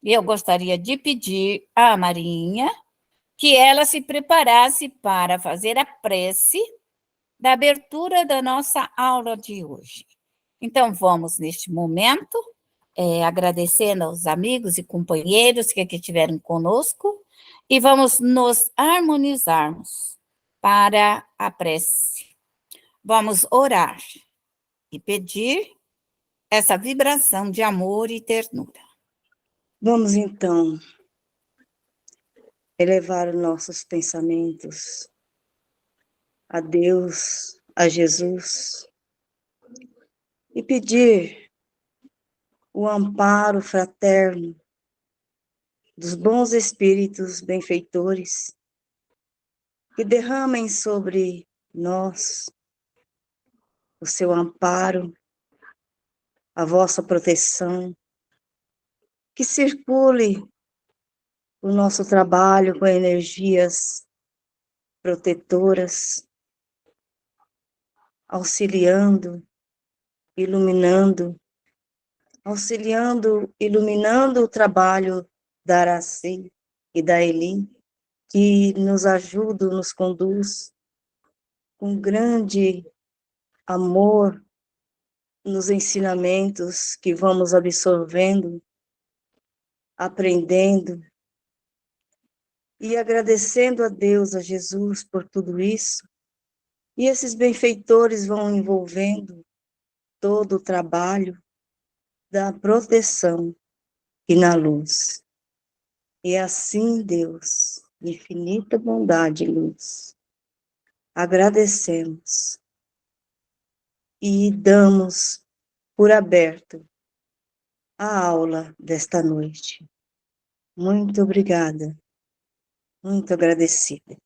Eu gostaria de pedir à Marinha que ela se preparasse para fazer a prece da abertura da nossa aula de hoje. Então, vamos, neste momento, agradecendo aos amigos e companheiros que aqui estiveram conosco, e vamos nos harmonizarmos para a prece. Vamos orar e pedir essa vibração de amor e ternura. Vamos, então, elevar os nossos pensamentos a Deus, a Jesus, e pedir o amparo fraterno dos bons espíritos benfeitores que derramem sobre nós o seu amparo, a vossa proteção, que circule o nosso trabalho com energias protetoras, auxiliando, iluminando, iluminando o trabalho da Araci e da Eli, que nos ajuda, nos conduz com grande amor nos ensinamentos que vamos absorvendo, aprendendo, e agradecendo a Deus, a Jesus, por tudo isso. E esses benfeitores vão envolvendo todo o trabalho da proteção e na luz. E assim, Deus, infinita bondade e luz, agradecemos e damos por aberto a aula desta noite. Muito obrigada, muito agradecida.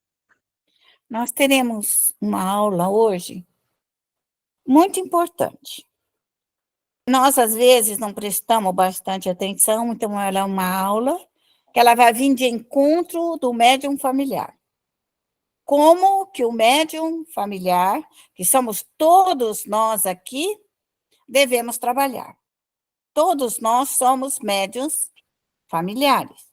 Nós teremos uma aula hoje muito importante. Nós, às vezes, não prestamos bastante atenção, então ela é uma aula que ela vai vir de encontro do médium familiar. Como que o médium familiar, que somos todos nós aqui, devemos trabalhar. Todos nós somos médiuns familiares.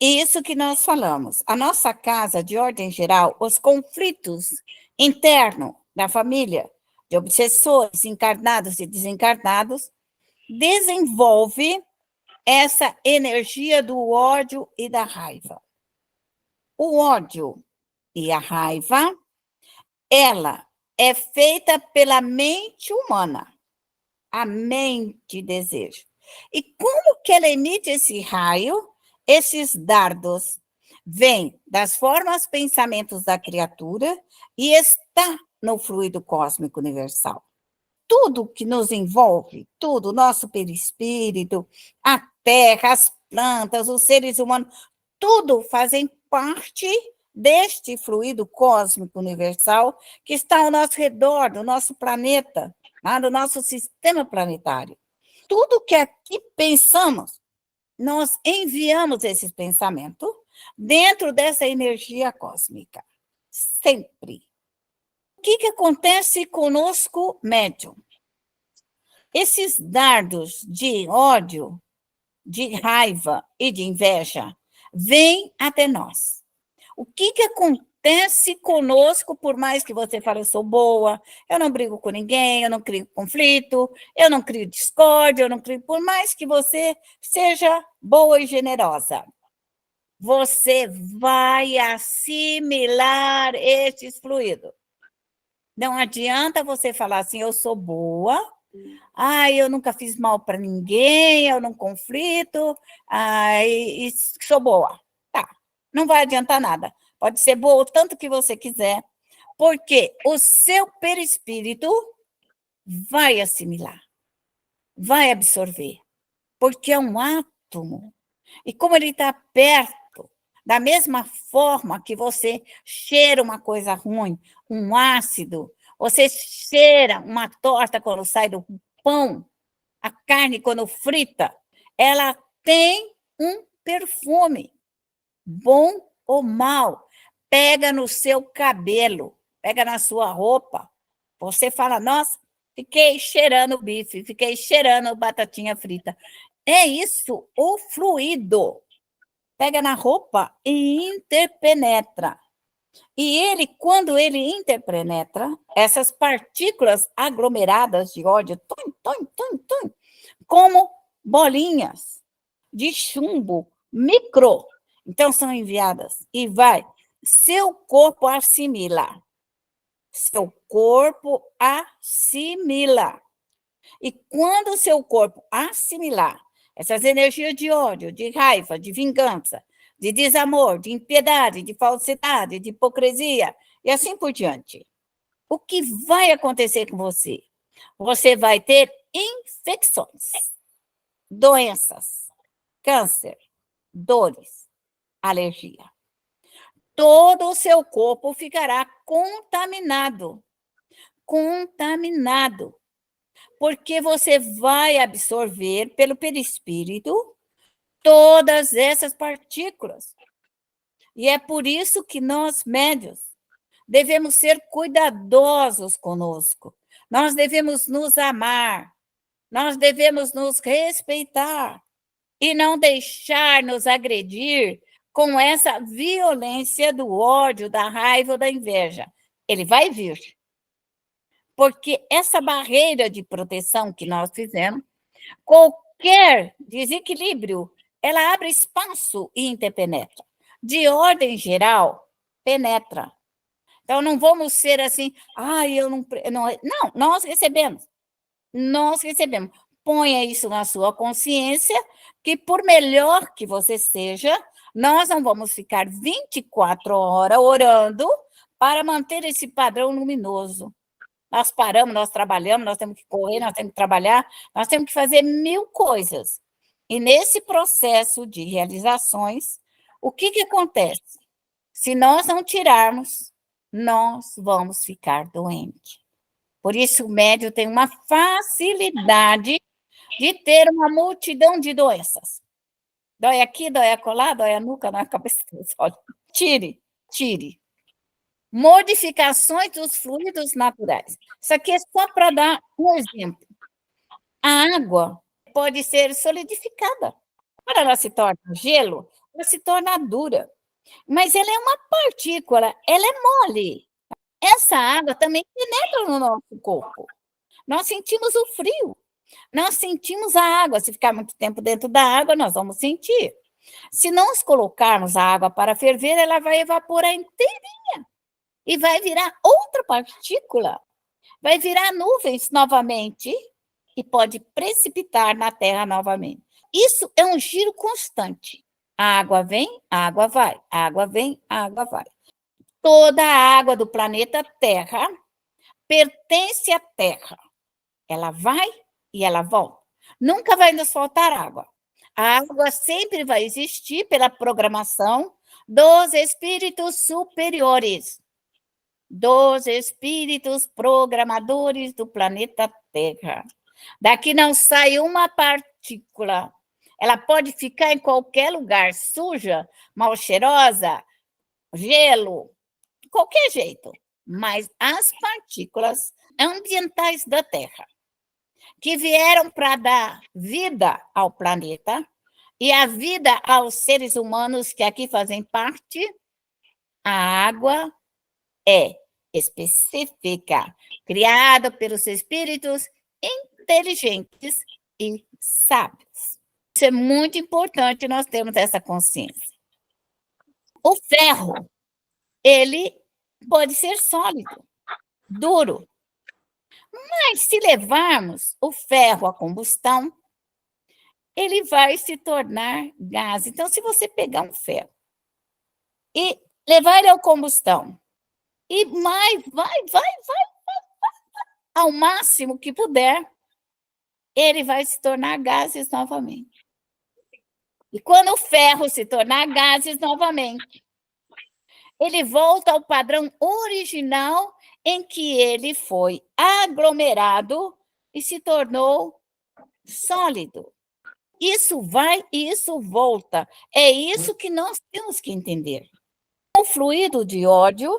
Isso que nós falamos. A nossa casa, de ordem geral, os conflitos internos da família, de obsessores encarnados e desencarnados, desenvolve essa energia do ódio e da raiva. O ódio e a raiva, ela é feita pela mente humana. A mente deseja. E como que ela emite esse raio? Esses dardos vêm das formas, pensamentos da criatura e está no fluido cósmico universal. Tudo que nos envolve, tudo, nosso perispírito, a terra, as plantas, os seres humanos, tudo fazem parte deste fluido cósmico universal que está ao nosso redor, do nosso planeta, do nosso sistema planetário. Tudo que aqui pensamos, nós enviamos esse pensamento dentro dessa energia cósmica. Sempre. O que acontece conosco, médium? Esses dardos de ódio, de raiva e de inveja vêm até nós. O que acontece conosco, por mais que você fale, eu sou boa, eu não brigo com ninguém, eu não crio conflito, eu não crio discórdia, eu não crio, por mais que você seja boa e generosa, você vai assimilar esses fluidos. Não adianta você falar assim, eu sou boa, eu nunca fiz mal para ninguém, eu não conflito, e sou boa. Tá, não vai adiantar nada. Pode ser boa o tanto que você quiser, porque o seu perispírito vai assimilar, vai absorver, porque é um átomo. E como ele está perto, da mesma forma que você cheira uma coisa ruim, um ácido, você cheira uma torta quando sai do pão, a carne quando frita, ela tem um perfume, bom ou mal. Pega no seu cabelo, pega na sua roupa. Você fala, nossa, fiquei cheirando bife, fiquei cheirando batatinha frita. É isso, o fluido. Pega na roupa e interpenetra. E ele, quando ele interpenetra, essas partículas aglomeradas de ódio, como bolinhas de chumbo micro, então são enviadas e vai. Seu corpo assimila. Seu corpo assimila. E quando o seu corpo assimilar essas energias de ódio, de raiva, de vingança, de desamor, de impiedade, de falsidade, de hipocrisia, e assim por diante, o que vai acontecer com você? Você vai ter infecções, doenças, câncer, dores, alergia. Todo o seu corpo ficará contaminado. Contaminado. Porque você vai absorver pelo perispírito todas essas partículas. E é por isso que nós, médios, devemos ser cuidadosos conosco. Nós devemos nos amar, nós devemos nos respeitar e não deixar nos agredir com essa violência do ódio, da raiva ou da inveja. Ele vai vir. Porque essa barreira de proteção que nós fizemos, qualquer desequilíbrio, ela abre espaço e interpenetra. De ordem geral, penetra. Então, não vamos ser assim, eu não... Não, nós recebemos. Nós recebemos. Ponha isso na sua consciência, que por melhor que você seja, nós não vamos ficar 24 horas orando para manter esse padrão luminoso. Nós paramos, nós trabalhamos, nós temos que correr, nós temos que trabalhar, nós temos que fazer 1000 coisas. E nesse processo de realizações, o que acontece? Se nós não tirarmos, nós vamos ficar doentes. Por isso, o médium tem uma facilidade de ter uma multidão de doenças. Dói aqui, dói acolá, dói a nuca, dói a cabeça, olha. Tire. Modificações dos fluidos naturais. Isso aqui é só para dar um exemplo. A água pode ser solidificada. Quando ela se torna gelo, ela se torna dura. Mas ela é uma partícula, ela é mole. Essa água também penetra no nosso corpo. Nós sentimos o frio, nós sentimos a água. Se ficar muito tempo dentro da água, nós vamos sentir. Se nós colocarmos a água para ferver, ela vai evaporar inteirinha. E vai virar outra partícula, vai virar nuvens novamente e pode precipitar na Terra novamente. Isso é um giro constante. A água vem, a água vai, a água vem, a água vai. Toda a água do planeta Terra pertence à Terra. Ela vai e ela volta. Nunca vai nos faltar água. A água sempre vai existir pela programação dos espíritos superiores, dos espíritos programadores do planeta Terra. Daqui não sai uma partícula. Ela pode ficar em qualquer lugar, suja, mal cheirosa, gelo, de qualquer jeito. Mas as partículas ambientais da Terra, que vieram para dar vida ao planeta e a vida aos seres humanos que aqui fazem parte, a água é específica, criada pelos espíritos inteligentes e sábios. Isso é muito importante nós termos essa consciência. O ferro, ele pode ser sólido, duro, mas se levarmos o ferro à combustão, ele vai se tornar gás. Então, se você pegar um ferro e levar ele à combustão, e vai ao máximo que puder, ele vai se tornar gases novamente. E quando o ferro se tornar gases novamente, ele volta ao padrão original em que ele foi aglomerado e se tornou sólido. Isso vai e isso volta. É isso que nós temos que entender. O fluido de ódio,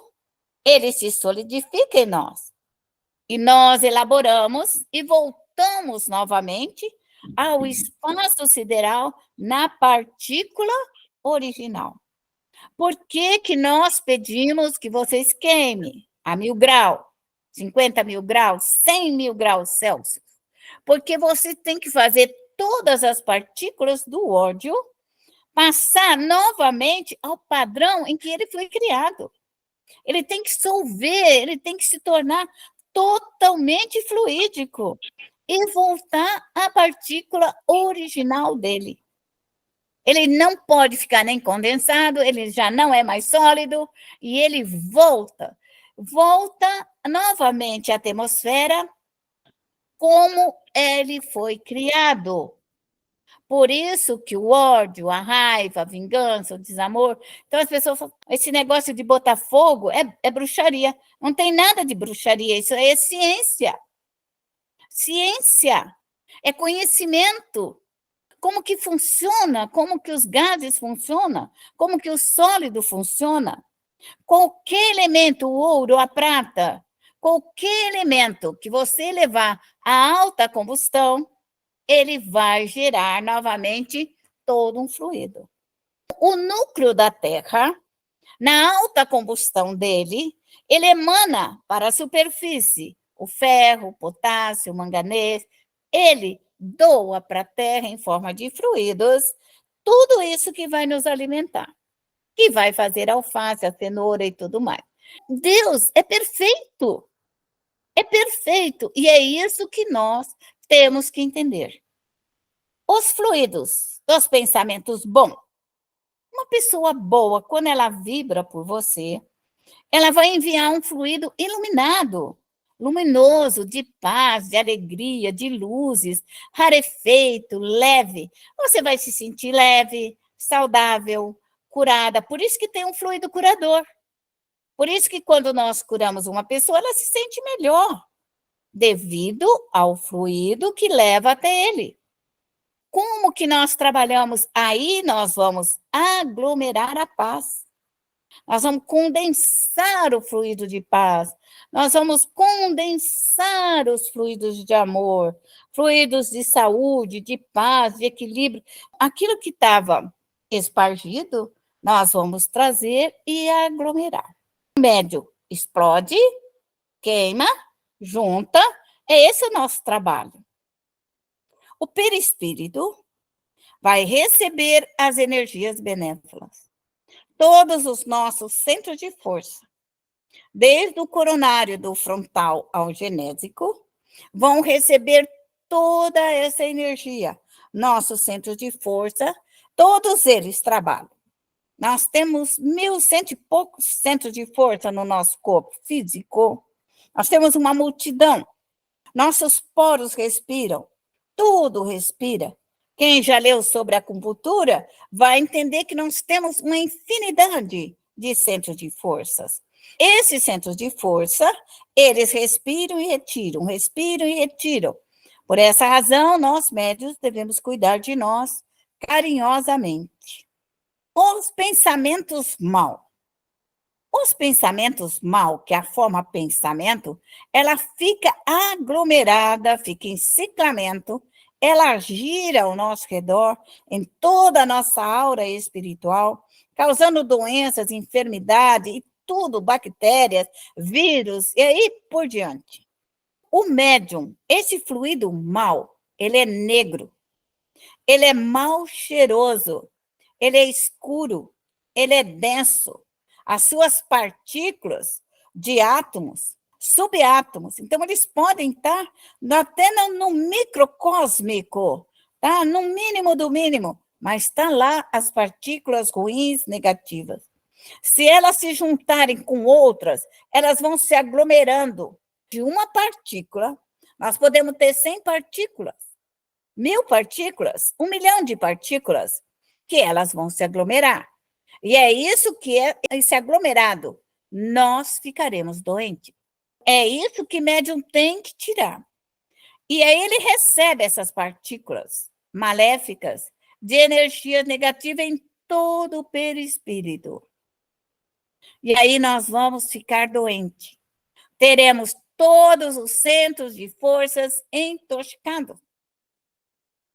ele se solidifica em nós. E nós elaboramos e voltamos novamente ao espaço sideral na partícula original. Por que que nós pedimos que vocês queimem a 1000 graus, 50 mil graus, 100 mil graus Celsius? Porque você tem que fazer todas as partículas do ódio passar novamente ao padrão em que ele foi criado. Ele tem que solver, ele tem que se tornar totalmente fluídico e voltar à partícula original dele. Ele não pode ficar nem condensado, ele já não é mais sólido, e ele volta novamente à atmosfera como ele foi criado. Por isso que o ódio, a raiva, a vingança, o desamor. Então, as pessoas falam, esse negócio de botar fogo é bruxaria. Não tem nada de bruxaria, isso é ciência. Ciência é conhecimento. Como que funciona, como que os gases funcionam, como que o sólido funciona. Qualquer elemento, o ouro, a prata, qualquer elemento que você levar a alta combustão, ele vai gerar novamente todo um fluido. O núcleo da Terra, na alta combustão dele, ele emana para a superfície o ferro, o potássio, o manganês, ele doa para a Terra em forma de fluidos, tudo isso que vai nos alimentar, que vai fazer a alface, a cenoura e tudo mais. Deus é perfeito, e é isso que nós temos que entender. Os fluidos dos pensamentos bons. Uma pessoa boa, quando ela vibra por você, ela vai enviar um fluido iluminado, luminoso, de paz, de alegria, de luzes, rarefeito, leve. Você vai se sentir leve, saudável, curada. Por isso que tem um fluido curador. Por isso que quando nós curamos uma pessoa, ela se sente melhor, devido ao fluido que leva até ele. Como que nós trabalhamos? Aí nós vamos aglomerar a paz. Nós vamos condensar o fluido de paz. Nós vamos condensar os fluidos de amor, fluidos de saúde, de paz, de equilíbrio. Aquilo que estava espargido, nós vamos trazer e aglomerar. O médio explode, queima, junta. Esse é o nosso trabalho. O perispírito vai receber as energias benéficas. Todos os nossos centros de força, desde o coronário do frontal ao genésico, vão receber toda essa energia. Nossos centros de força, todos eles trabalham. Nós temos 1.100 e poucos centros de força no nosso corpo físico. Nós temos uma multidão. Nossos poros respiram. Tudo respira. Quem já leu sobre a acupuntura vai entender que nós temos uma infinidade de centros de forças. Esses centros de força, eles respiram e retiram, respiram e retiram. Por essa razão, nós médios devemos cuidar de nós carinhosamente. Os pensamentos mal. Os pensamentos mal, que é a forma pensamento, ela fica aglomerada, fica em ciclamento, ela gira ao nosso redor, em toda a nossa aura espiritual, causando doenças, enfermidade e tudo, bactérias, vírus, e aí por diante. O médium, esse fluido mal, ele é negro, ele é mal cheiroso, ele é escuro, ele é denso. As suas partículas de átomos, subátomos, então eles podem estar até no microcósmico, tá? No mínimo do mínimo, mas está lá as partículas ruins, negativas. Se elas se juntarem com outras, elas vão se aglomerando. De uma partícula, nós podemos ter 100 partículas, 1.000 partículas, 1 milhão de partículas, que elas vão se aglomerar. E é isso que é esse aglomerado. Nós ficaremos doentes. É isso que médium tem que tirar. E aí ele recebe essas partículas maléficas de energia negativa em todo o perispírito. E aí nós vamos ficar doentes. Teremos todos os centros de forças intoxicados.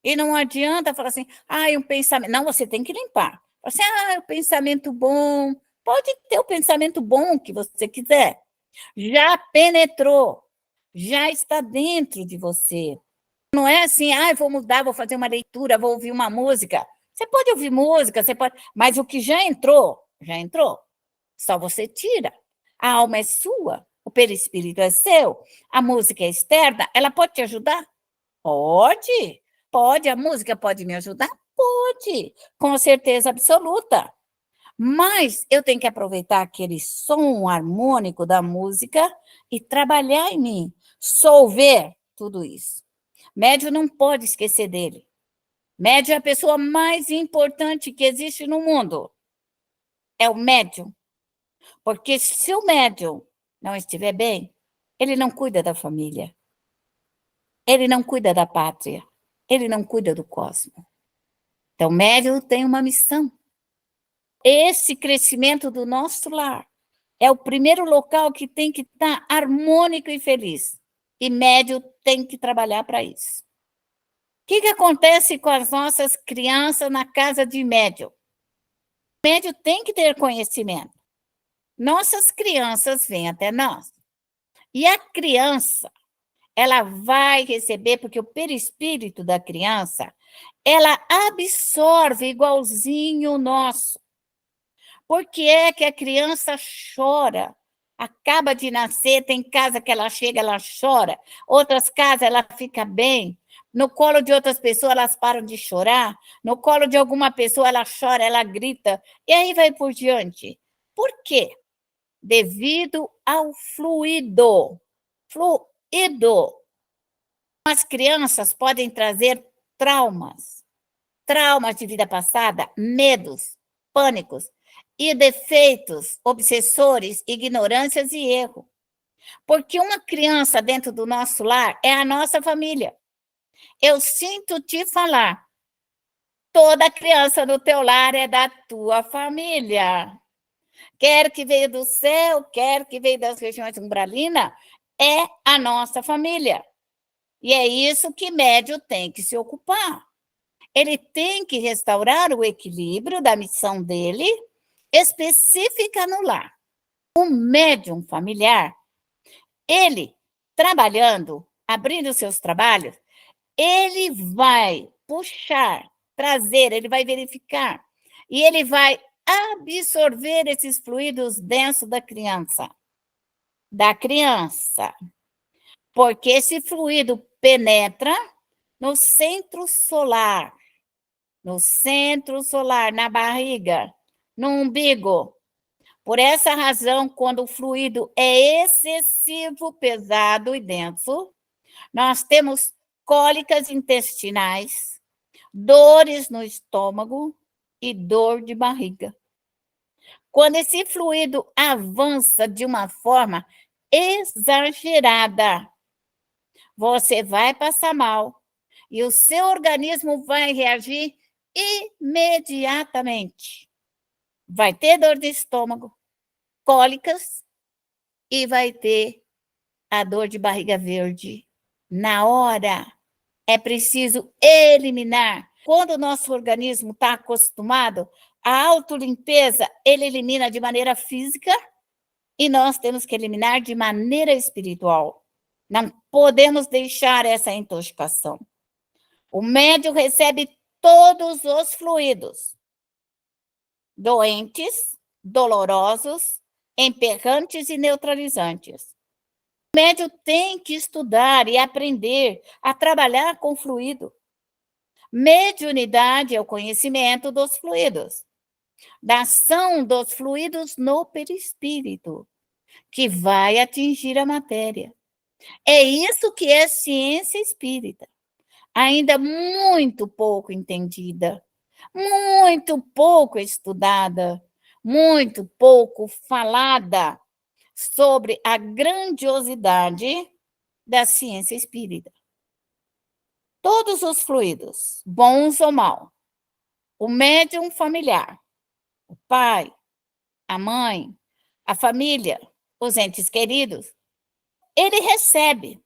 E não adianta falar assim, um pensamento. Não, você tem que limpar. Assim, o pensamento bom. Pode ter o pensamento bom que você quiser. Já penetrou, já está dentro de você. Não é assim, vou mudar, vou fazer uma leitura, vou ouvir uma música. Você pode ouvir música, você pode, mas o que já entrou, já entrou. Só você tira. A alma é sua, o perispírito é seu, a música é externa, ela pode te ajudar? Pode, pode. A música pode me ajudar? Pode, com certeza absoluta. Mas eu tenho que aproveitar aquele som harmônico da música e trabalhar em mim, solver tudo isso. Médium não pode esquecer dele. Médium é a pessoa mais importante que existe no mundo. É o médium. Porque se o médium não estiver bem, ele não cuida da família. Ele não cuida da pátria. Ele não cuida do cosmos. Então, o médium tem uma missão. Esse crescimento do nosso lar é o primeiro local que tem que estar harmônico e feliz. E médium tem que trabalhar para isso. O que acontece com as nossas crianças na casa de médium? O médium tem que ter conhecimento. Nossas crianças vêm até nós. E a criança, ela vai receber, porque o perispírito da criança, ela absorve igualzinho o nosso. Por que é que a criança chora? Acaba de nascer, tem casa que ela chega, ela chora. Outras casas, ela fica bem. No colo de outras pessoas, elas param de chorar. No colo de alguma pessoa, ela chora, ela grita. E aí vai por diante. Por quê? Devido ao fluido. Fluido. As crianças podem trazer traumas. Traumas de vida passada, medos, pânicos e defeitos, obsessores, ignorâncias e erro. Porque uma criança dentro do nosso lar é a nossa família. Eu sinto te falar, toda criança do teu lar é da tua família. Quer que veio do céu, quer que veio das regiões umbralinas, é a nossa família. E é isso que médium tem que se ocupar. Ele tem que restaurar o equilíbrio da missão dele, específica no lar. O médium familiar, ele trabalhando, abrindo seus trabalhos, ele vai puxar, trazer, ele vai verificar e ele vai absorver esses fluidos densos da criança. Porque esse fluido penetra no centro solar, na barriga, no umbigo. Por essa razão, quando o fluido é excessivo, pesado e denso, nós temos cólicas intestinais, dores no estômago e dor de barriga. Quando esse fluido avança de uma forma exagerada, você vai passar mal e o seu organismo vai reagir imediatamente. Vai ter dor de estômago, cólicas e vai ter a dor de barriga verde. Na hora, é preciso eliminar. Quando o nosso organismo está acostumado, a autolimpeza, ele elimina de maneira física e nós temos que eliminar de maneira espiritual. Não podemos deixar essa intoxicação. O médium recebe todos os fluidos, doentes, dolorosos, emperrantes e neutralizantes. O médium tem que estudar e aprender a trabalhar com fluido. Mediunidade é o conhecimento dos fluidos, da ação dos fluidos no perispírito, que vai atingir a matéria. É isso que é ciência espírita. Ainda muito pouco entendida, muito pouco estudada, muito pouco falada sobre a grandiosidade da ciência espírita. Todos os fluidos, bons ou maus, o médium familiar, o pai, a mãe, a família, os entes queridos, ele recebe.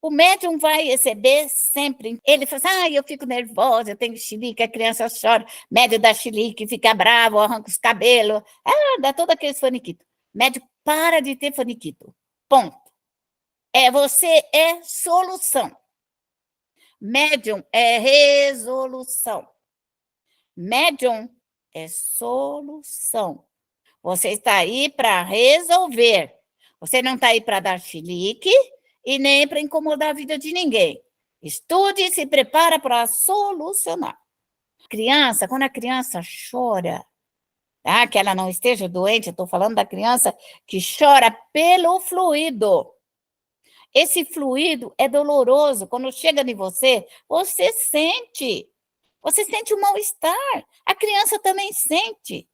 O médium vai receber sempre. Ele fala assim, eu fico nervosa, eu tenho chilique, a criança chora, médium dá chilique, fica bravo, arranca os cabelos, dá todo aquele faniquito. Médium para de ter faniquito. Ponto. Você é solução. Médium é resolução. Médium é solução. Você está aí para resolver. Você não está aí para dar chilique e nem para incomodar a vida de ninguém. Estude e se prepara para solucionar. Criança, quando a criança chora, tá? Que ela não esteja doente, eu estou falando da criança que chora pelo fluido. Esse fluido é doloroso. Quando chega em você, você sente. Você sente o mal-estar. A criança também sente.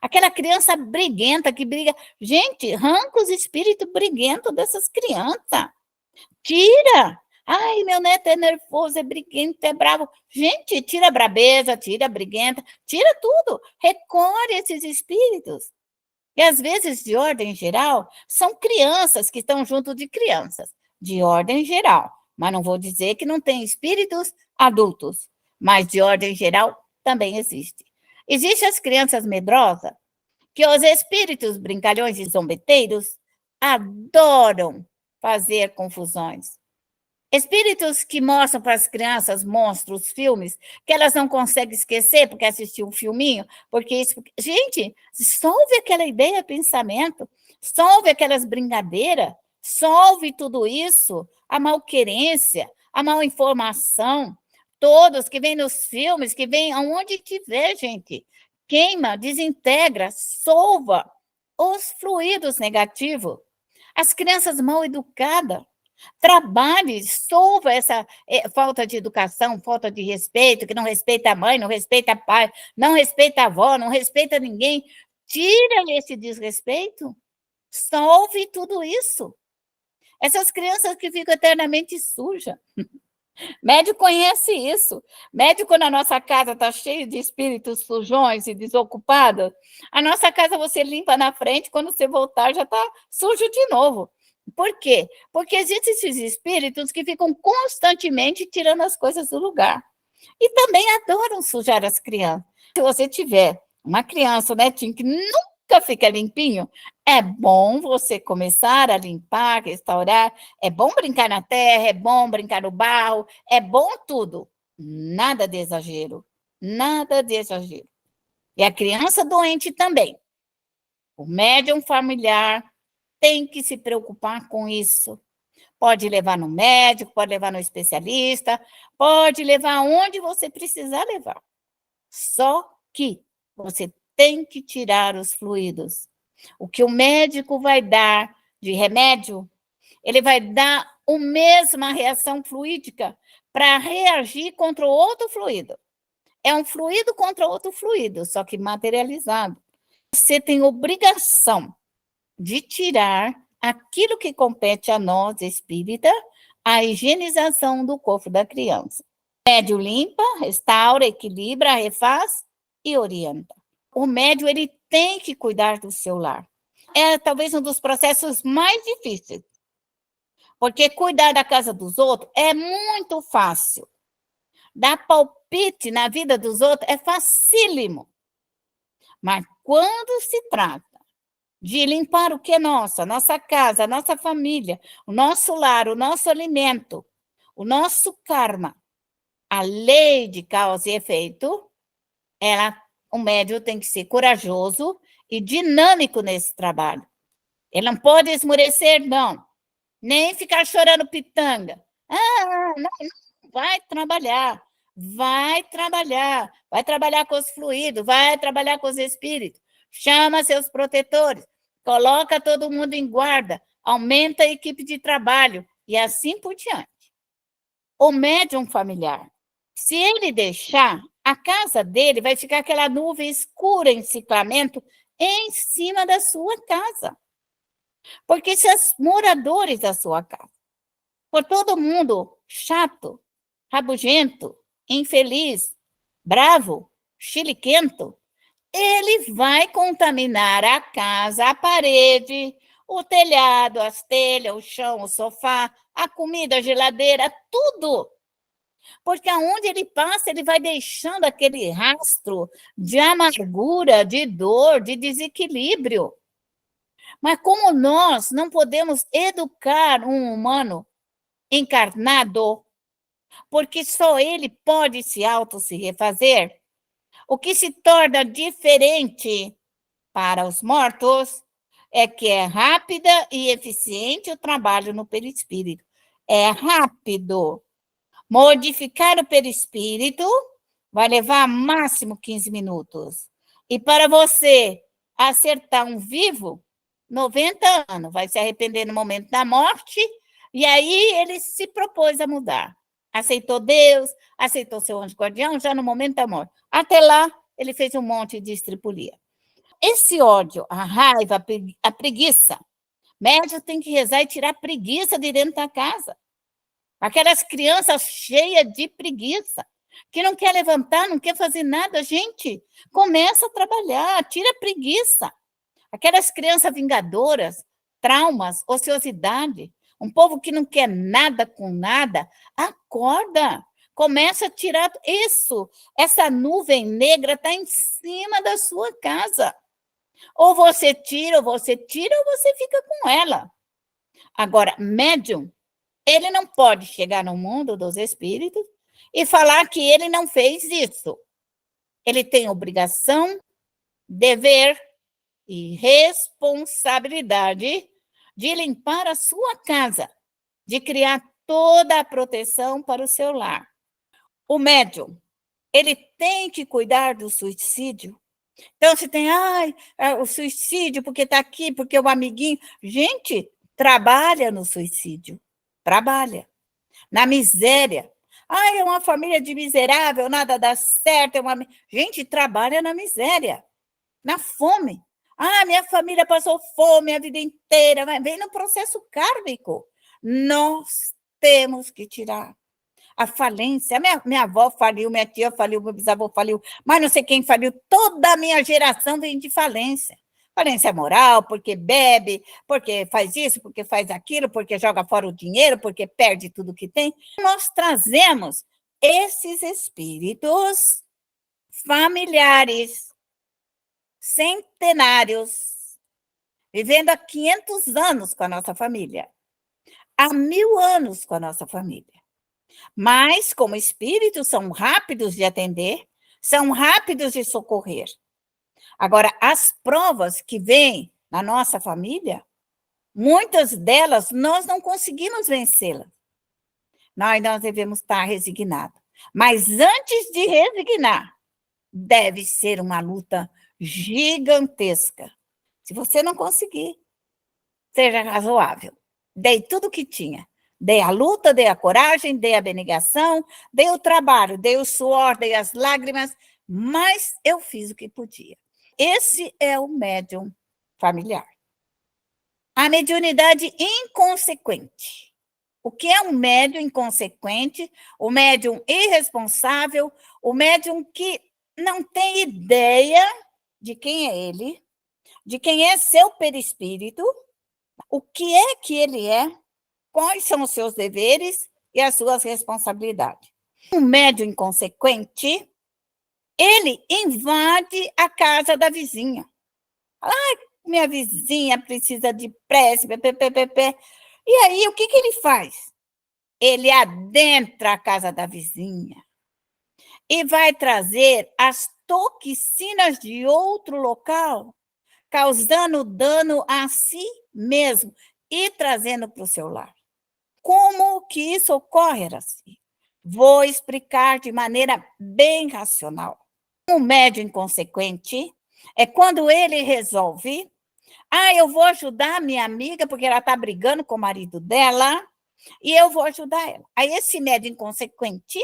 Aquela criança briguenta que briga. Gente, arranca os espíritos briguentos dessas crianças. Tira. Ai, meu neto é nervoso, é briguento, é bravo. Gente, tira a brabeza, tira a briguenta, tira tudo. Recolhe esses espíritos. E às vezes, de ordem geral, são crianças que estão junto de crianças, de ordem geral. Mas não vou dizer que não tem espíritos adultos, mas de ordem geral também existe. Existem as crianças medrosas, que os espíritos brincalhões e zombeteiros adoram fazer confusões. Espíritos que mostram para as crianças monstros, filmes, que elas não conseguem esquecer porque assistiu um filminho, porque isso... Gente, solve aquela ideia, pensamento, solve aquelas brincadeiras, solve tudo isso, a malquerência, a mal informação, todos que vêm nos filmes, que vêm aonde tiver, gente, queima, desintegra, solva os fluidos negativos. As crianças mal educadas, trabalhe, solva essa falta de educação, falta de respeito, que não respeita a mãe, não respeita a pai, não respeita a avó, não respeita ninguém. Tira esse desrespeito, solve tudo isso. Essas crianças que ficam eternamente sujas. Médico conhece isso. Médico, quando a nossa casa está cheia de espíritos sujões e desocupados, a nossa casa você limpa na frente, quando você voltar já está sujo de novo. Por quê? Porque existem esses espíritos que ficam constantemente tirando as coisas do lugar. E também adoram sujar as crianças. Se você tiver uma criança, né, Tim, que nunca fica limpinho, é bom você começar a limpar, restaurar, é bom brincar na terra, é bom brincar no barro, é bom tudo. Nada de exagero, nada de exagero. E a criança doente também. O médium familiar tem que se preocupar com isso. Pode levar no médico, pode levar no especialista, pode levar onde você precisar levar. Só que você tem que tirar os fluidos. O que o médico vai dar de remédio, ele vai dar a mesma reação fluídica para reagir contra o outro fluido. É um fluido contra outro fluido, só que materializado. Você tem obrigação de tirar aquilo que compete a nós, espírita, a higienização do corpo da criança. O médium limpa, restaura, equilibra, refaz e orienta. O médium, ele tem que cuidar do seu lar. É talvez um dos processos mais difíceis, porque cuidar da casa dos outros é muito fácil. Dar palpite na vida dos outros é facílimo. Mas quando se trata de limpar o que é nosso, a nossa casa, a nossa família, o nosso lar, o nosso alimento, o nosso karma, a lei de causa e efeito, o médium tem que ser corajoso e dinâmico nesse trabalho. Ele não pode esmurecer, não. Nem ficar chorando pitanga. Não, vai trabalhar. Vai trabalhar com os fluidos, vai trabalhar com os espíritos. Chama seus protetores, coloca todo mundo em guarda, aumenta a equipe de trabalho e assim por diante. O médium familiar, se ele deixar, a casa dele vai ficar aquela nuvem escura em ciclamento em cima da sua casa. Porque se os moradores da sua casa, por todo mundo chato, rabugento, infeliz, bravo, chiliquento, ele vai contaminar a casa, a parede, O telhado, as telhas, o chão, o sofá, a comida, a geladeira, tudo. Porque aonde ele passa, ele vai deixando aquele rastro de amargura, de dor, de desequilíbrio. Mas como nós não podemos educar um humano encarnado, porque só ele pode se refazer, o que se torna diferente para os mortos é que é rápida e eficiente o trabalho no perispírito. É rápido. Modificar o perispírito vai levar máximo 15 minutos. E para você acertar um vivo, 90 anos, vai se arrepender no momento da morte, e aí ele se propôs a mudar. Aceitou Deus, aceitou seu anjo guardião, já no momento da morte. Até lá, ele fez um monte de estripulia. Esse ódio, a raiva, a preguiça, médico tem que rezar e tirar a preguiça de dentro da casa. Aquelas crianças cheias de preguiça, que não quer levantar, não quer fazer nada, gente, começa a trabalhar, tira a preguiça. Aquelas crianças vingadoras, traumas, ociosidade, um povo que não quer nada com nada, acorda, começa a tirar isso. Essa nuvem negra está em cima da sua casa. Ou você tira, ou você fica com ela. Agora, médium, ele não pode chegar no mundo dos espíritos e falar que ele não fez isso. Ele tem obrigação, dever e responsabilidade de limpar a sua casa, de criar toda a proteção para o seu lar. O médium, ele tem que cuidar do suicídio. Então, se tem, o suicídio porque está aqui, porque o amiguinho... Gente, trabalha no suicídio. Trabalha. Na miséria. É uma família de miserável, nada dá certo. Gente, trabalha na miséria. Na fome. Minha família passou fome a vida inteira. Vem no processo kármico. Nós temos que tirar a falência. Minha avó faliu, minha tia faliu, meu bisavô faliu, mas não sei quem faliu. Toda a minha geração vem de falência. Falência moral, porque bebe, porque faz isso, porque faz aquilo, porque joga fora o dinheiro, porque perde tudo que tem. Nós trazemos esses espíritos familiares, centenários, vivendo há 500 anos com a nossa família, há 1000 anos com a nossa família. Mas, como espíritos, são rápidos de atender, são rápidos de socorrer. Agora, as provas que vêm na nossa família, muitas delas nós não conseguimos vencê-las. Nós devemos estar resignados. Mas antes de resignar, deve ser uma luta gigantesca. Se você não conseguir, seja razoável. Dei tudo o que tinha. Dei a luta, dei a coragem, dei a abnegação, dei o trabalho, dei o suor, dei as lágrimas, mas eu fiz o que podia. Esse é o médium familiar. A mediunidade inconsequente. O que é um médium inconsequente? O médium irresponsável, o médium que não tem ideia de quem é ele, de quem é seu perispírito, o que é que ele é, quais são os seus deveres e as suas responsabilidades. Um médium inconsequente, ele invade a casa da vizinha. Minha vizinha precisa de prece, ppp. E aí, o que ele faz? Ele adentra a casa da vizinha e vai trazer as toxinas de outro local, causando dano a si mesmo e trazendo para o seu lar. Como que isso ocorre, Araci? Vou explicar de maneira bem racional. Um médium inconsequente é quando ele resolve, eu vou ajudar a minha amiga porque ela está brigando com o marido dela e eu vou ajudar ela. Aí esse médium inconsequente,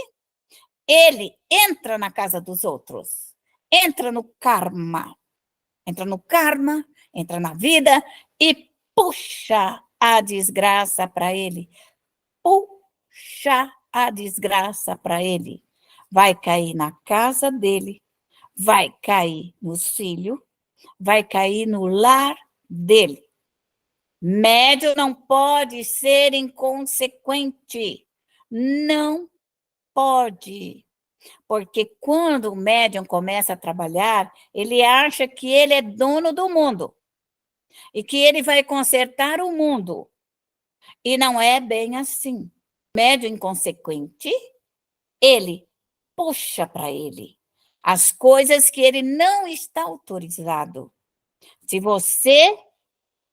ele entra na casa dos outros, entra no karma, entra na vida e puxa a desgraça para ele. Puxa a desgraça para ele. Vai cair na casa dele, vai cair nos filhos, vai cair no lar dele. Médium não pode ser inconsequente. Não pode. Porque quando o médium começa a trabalhar, ele acha que ele é dono do mundo e que ele vai consertar o mundo. E não é bem assim. Médium inconsequente, ele puxa para ele as coisas que ele não está autorizado. Se você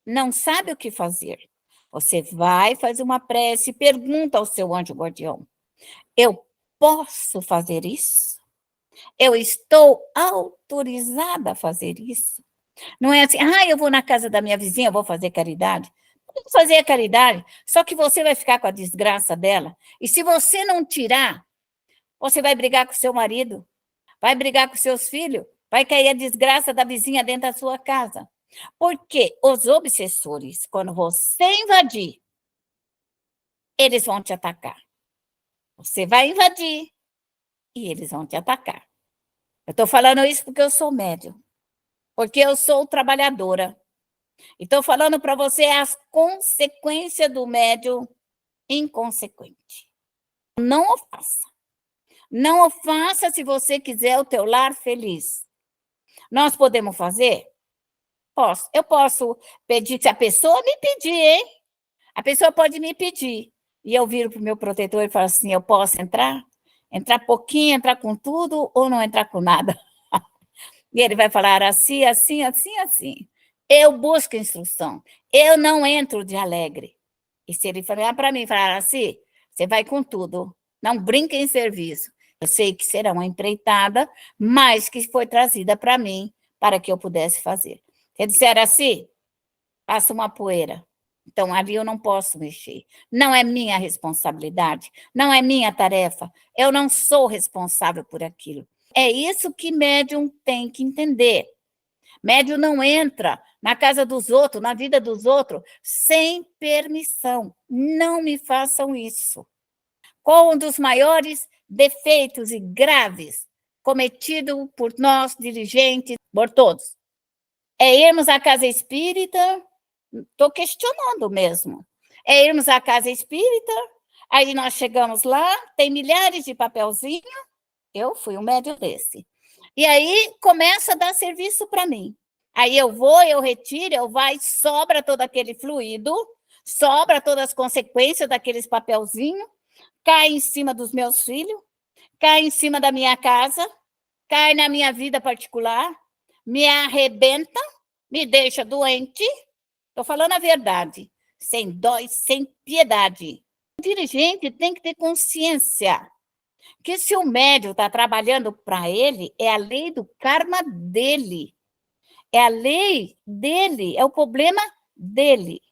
não sabe o que fazer, você vai, faz uma prece, pergunta ao seu anjo guardião: eu posso fazer isso? Eu estou autorizada a fazer isso? Não é assim, eu vou na casa da minha vizinha, eu vou fazer caridade. Pode fazer a caridade, só que você vai ficar com a desgraça dela. E se você não tirar, você vai brigar com seu marido, vai brigar com seus filhos, vai cair a desgraça da vizinha dentro da sua casa. Porque os obsessores, quando você invadir, eles vão te atacar. Você vai invadir e eles vão te atacar. Eu estou falando isso porque eu sou médium, porque eu sou trabalhadora. E estou falando para você as consequências do médium inconsequente. Não o faça. Não o faça se você quiser o teu lar feliz. Nós podemos fazer? Posso. Eu posso pedir, se a pessoa me pedir, hein? A pessoa pode me pedir. E eu viro para o meu protetor e falo assim, eu posso entrar? Entrar pouquinho, entrar com tudo ou não entrar com nada? E ele vai falar assim, assim, assim, assim. Eu busco instrução. Eu não entro de alegre. E se ele falar para mim, falar assim, você vai com tudo. Não brinque em serviço. Eu sei que será uma empreitada, mas que foi trazida para mim, para que eu pudesse fazer. Se disser assim, faça uma poeira. Então, ali eu não posso mexer. Não é minha responsabilidade, não é minha tarefa. Eu não sou responsável por aquilo. É isso que médium tem que entender. Médium não entra na casa dos outros, na vida dos outros, sem permissão. Não me façam isso. Qual um dos maiores defeitos e graves cometido por nós, dirigentes, por todos? É irmos à casa espírita, estou questionando mesmo, é irmos à casa espírita, aí nós chegamos lá, tem milhares de papelzinhos, eu fui um médium desse. E aí começa a dar serviço para mim. Aí eu vou, eu retiro, eu vai, sobra todo aquele fluido, sobra todas as consequências daqueles papelzinhos, cai em cima dos meus filhos, cai em cima da minha casa, cai na minha vida particular, me arrebenta, me deixa doente. Estou falando a verdade, sem dó e sem piedade. O dirigente tem que ter consciência que se o médium está trabalhando para ele, é a lei do karma dele. É a lei dele, é o problema dele.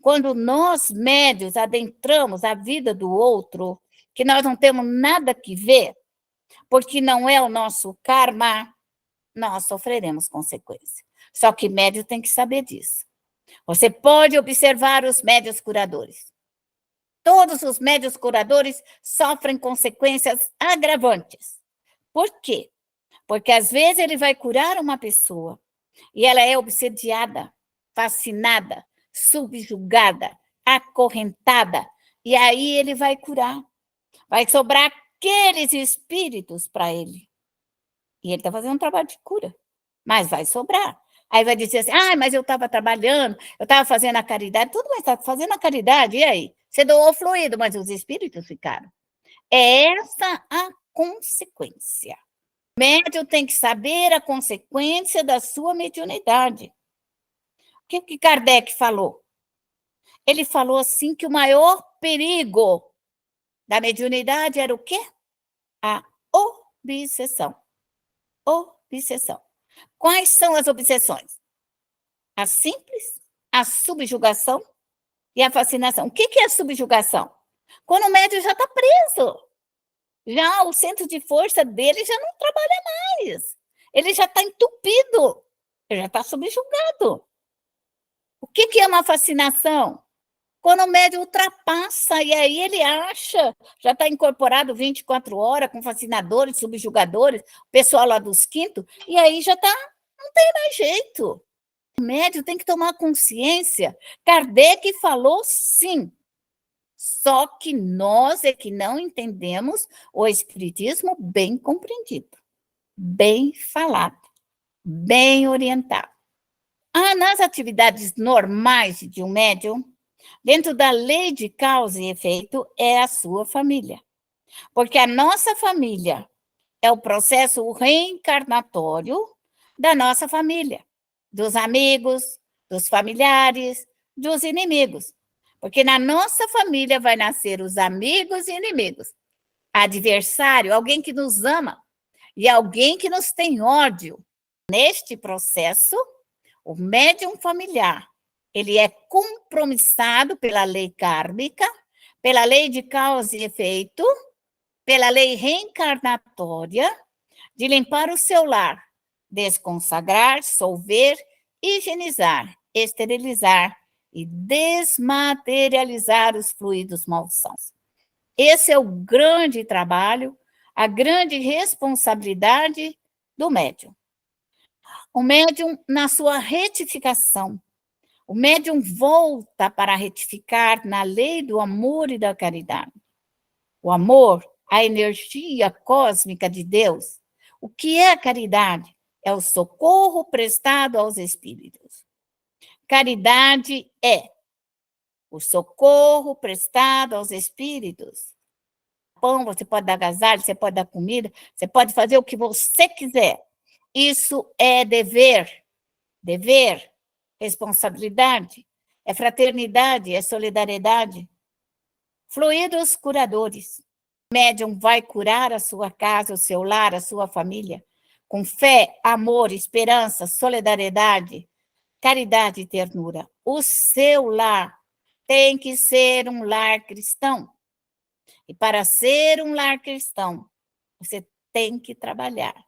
Quando nós, médios, adentramos a vida do outro, que nós não temos nada que ver, porque não é o nosso karma, nós sofreremos consequências. Só que médio tem que saber disso. Você pode observar os médios curadores. Todos os médios curadores sofrem consequências agravantes. Por quê? Porque às vezes ele vai curar uma pessoa e ela é obsediada, fascinada, subjugada, acorrentada, e aí ele vai curar. Vai sobrar aqueles espíritos para ele. E ele está fazendo um trabalho de cura, mas vai sobrar. Aí vai dizer assim, mas eu estava trabalhando, eu estava fazendo a caridade, tudo bem, está fazendo a caridade, e aí? Você doou fluido, mas os espíritos ficaram. É essa a consequência. O médium tem que saber a consequência da sua mediunidade. O que Kardec falou? Ele falou assim que o maior perigo da mediunidade era o quê? A obsessão. Obsessão. Quais são as obsessões? A simples, a subjugação e a fascinação. O que é a subjugação? Quando o médium já está preso. Já o centro de força dele já não trabalha mais. Ele já está entupido. Ele já está subjugado. O que é uma fascinação? Quando o médium ultrapassa, e aí ele acha, já está incorporado 24 horas com fascinadores, subjugadores, pessoal lá dos quintos, e aí já está, não tem mais jeito. O médium tem que tomar consciência. Kardec falou sim. Só que nós é que não entendemos o espiritismo bem compreendido, bem falado, bem orientado. Nas atividades normais de um médium, dentro da lei de causa e efeito, é a sua família. Porque a nossa família é o processo reencarnatório da nossa família, dos amigos, dos familiares, dos inimigos. Porque na nossa família vai nascer os amigos e inimigos. Adversário, alguém que nos ama e alguém que nos tem ódio. Neste processo, o médium familiar, ele é compromissado pela lei kármica, pela lei de causa e efeito, pela lei reencarnatória, de limpar o seu lar, desconsagrar, solver, higienizar, esterilizar e desmaterializar os fluidos malsãos. Esse é o grande trabalho, a grande responsabilidade do médium. O médium, na sua retificação, o médium volta para retificar na lei do amor e da caridade. O amor, a energia cósmica de Deus. O que é a caridade? É o socorro prestado aos espíritos. Caridade é o socorro prestado aos espíritos. Pão, você pode dar agasalho, você pode dar comida, você pode fazer o que você quiser. Isso é dever, responsabilidade, é fraternidade, é solidariedade. Fluidos curadores. O médium vai curar a sua casa, o seu lar, a sua família, com fé, amor, esperança, solidariedade, caridade e ternura. O seu lar tem que ser um lar cristão. E para ser um lar cristão, você tem que trabalhar.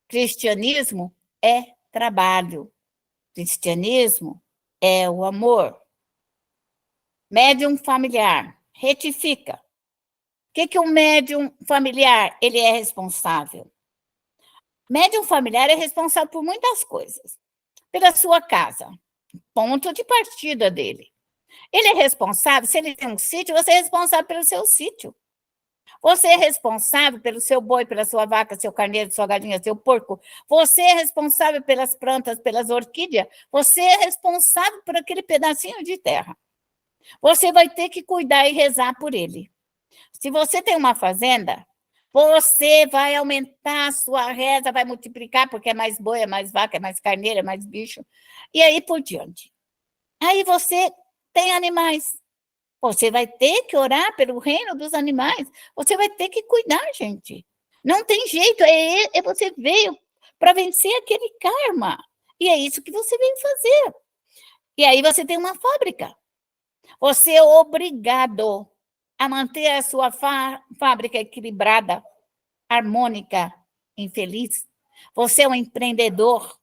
Cristianismo é trabalho. Cristianismo é o amor. Médium familiar, retifica. O que o médium familiar ele é responsável? Médium familiar é responsável por muitas coisas. Pela sua casa, ponto de partida dele. Ele é responsável, se ele tem um sítio, você é responsável pelo seu sítio. Você é responsável pelo seu boi, pela sua vaca, seu carneiro, sua galinha, seu porco. Você é responsável pelas plantas, pelas orquídeas. Você é responsável por aquele pedacinho de terra. Você vai ter que cuidar e rezar por ele. Se você tem uma fazenda, você vai aumentar a sua reza, vai multiplicar, porque é mais boi, é mais vaca, é mais carneiro, é mais bicho. E aí por diante. Aí você tem animais. Você vai ter que orar pelo reino dos animais. Você vai ter que cuidar, gente. Não tem jeito. Você veio para vencer aquele karma. E é isso que você veio fazer. E aí você tem uma fábrica. Você é obrigado a manter a sua fábrica equilibrada, harmônica, infeliz. Você é um empreendedor.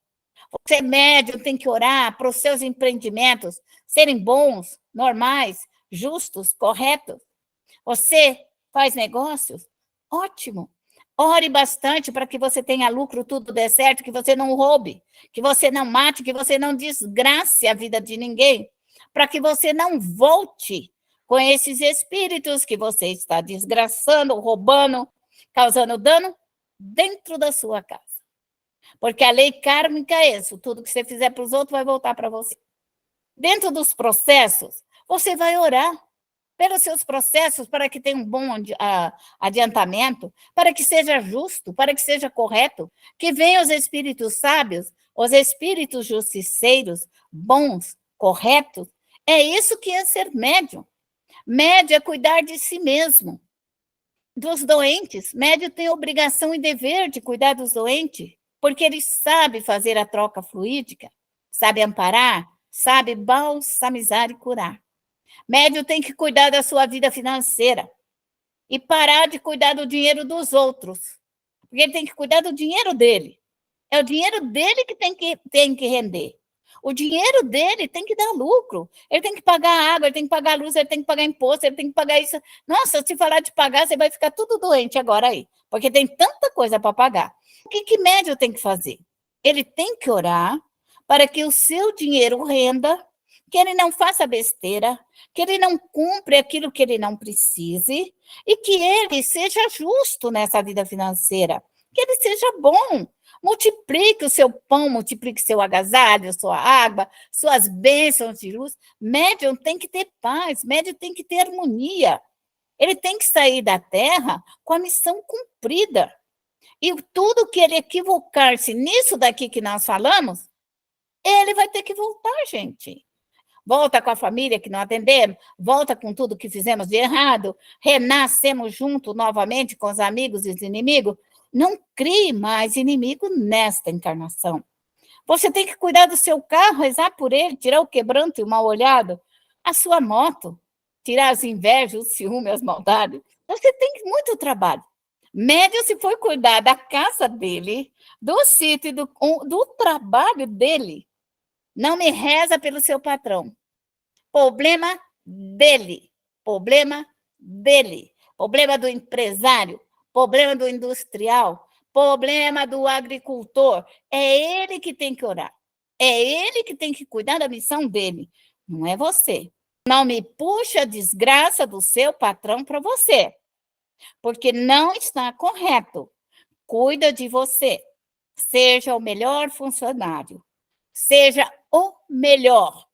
Você é médium, tem que orar para os seus empreendimentos serem bons, normais, justos, corretos. Você faz negócios? Ótimo. Ore bastante para que você tenha lucro, tudo dê certo, que você não roube, que você não mate, que você não desgrace a vida de ninguém, para que você não volte com esses espíritos que você está desgraçando, roubando, causando dano dentro da sua casa. Porque a lei kármica é isso, tudo que você fizer para os outros vai voltar para você. Dentro dos processos, você vai orar pelos seus processos para que tenha um bom adiantamento, para que seja justo, para que seja correto, que venham os espíritos sábios, os espíritos justiceiros, bons, corretos. É isso que é ser médium. Médium é cuidar de si mesmo. Dos doentes, médium tem obrigação e dever de cuidar dos doentes, porque ele sabe fazer a troca fluídica, sabe amparar, sabe balsamizar e curar. Médium tem que cuidar da sua vida financeira e parar de cuidar do dinheiro dos outros, porque ele tem que cuidar do dinheiro dele. É o dinheiro dele que tem que render. O dinheiro dele tem que dar lucro. Ele tem que pagar água, ele tem que pagar luz, ele tem que pagar imposto, ele tem que pagar isso. Nossa, se falar de pagar, você vai ficar tudo doente agora aí, porque tem tanta coisa para pagar. O que médium tem que fazer? Ele tem que orar para que o seu dinheiro renda, que ele não faça besteira, que ele não cumpra aquilo que ele não precise e que ele seja justo nessa vida financeira, que ele seja bom. Multiplique o seu pão, multiplique seu agasalho, sua água, suas bênçãos de luz. Médium tem que ter paz, médium tem que ter harmonia. Ele tem que sair da Terra com a missão cumprida. E tudo que ele equivocar-se nisso daqui que nós falamos, ele vai ter que voltar, gente. Volta com a família que não atendemos, volta com tudo que fizemos de errado, renascemos junto novamente com os amigos e os inimigos. Não crie mais inimigo nesta encarnação. Você tem que cuidar do seu carro, rezar por ele, tirar o quebranto e o mal-olhado, a sua moto, tirar as invejas, o ciúme, as maldades. Você tem muito trabalho. Médio se for cuidar da casa dele, do sítio, do trabalho dele. Não me reza pelo seu patrão. Problema dele. Problema dele. Problema do empresário. Problema do industrial. Problema do agricultor. É ele que tem que orar. É ele que tem que cuidar da missão dele. Não é você. Não me puxa a desgraça do seu patrão para você. Porque não está correto. Cuida de você. Seja o melhor funcionário. Seja o melhor.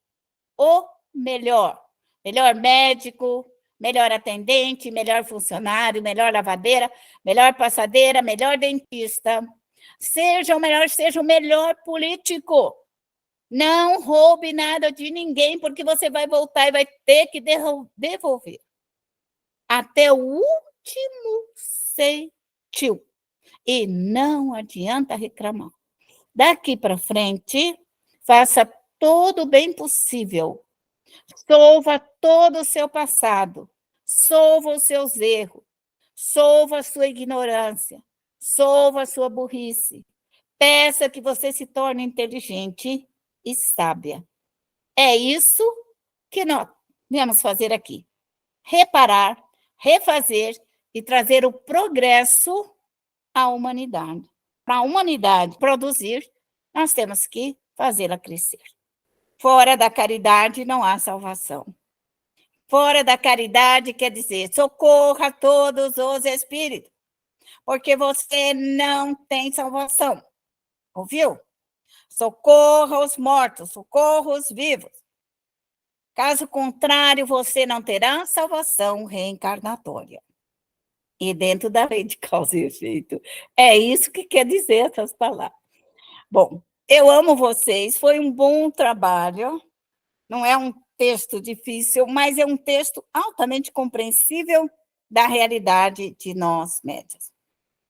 O melhor. Melhor médico, melhor atendente, melhor funcionário, melhor lavadeira, melhor passadeira, melhor dentista. Seja o melhor político. Não roube nada de ninguém, porque você vai voltar e vai ter que devolver. Até o último centil. E não adianta reclamar. Daqui para frente, faça todo o bem possível. Solva todo o seu passado. Solva os seus erros. Solva a sua ignorância. Solva a sua burrice. Peça que você se torne inteligente e sábia. É isso que nós viemos fazer aqui. Reparar, refazer e trazer o progresso à humanidade. Para a humanidade produzir, nós temos que fazê-la crescer. Fora da caridade não há salvação. Fora da caridade quer dizer, socorra todos os espíritos, porque você não tem salvação. Ouviu? Socorra os mortos, socorra os vivos. Caso contrário, você não terá salvação reencarnatória. E dentro da lei de causa e efeito. É isso que quer dizer essas palavras. Bom, eu amo vocês, foi um bom trabalho. Não é um texto difícil, mas é um texto altamente compreensível da realidade de nós médiuns.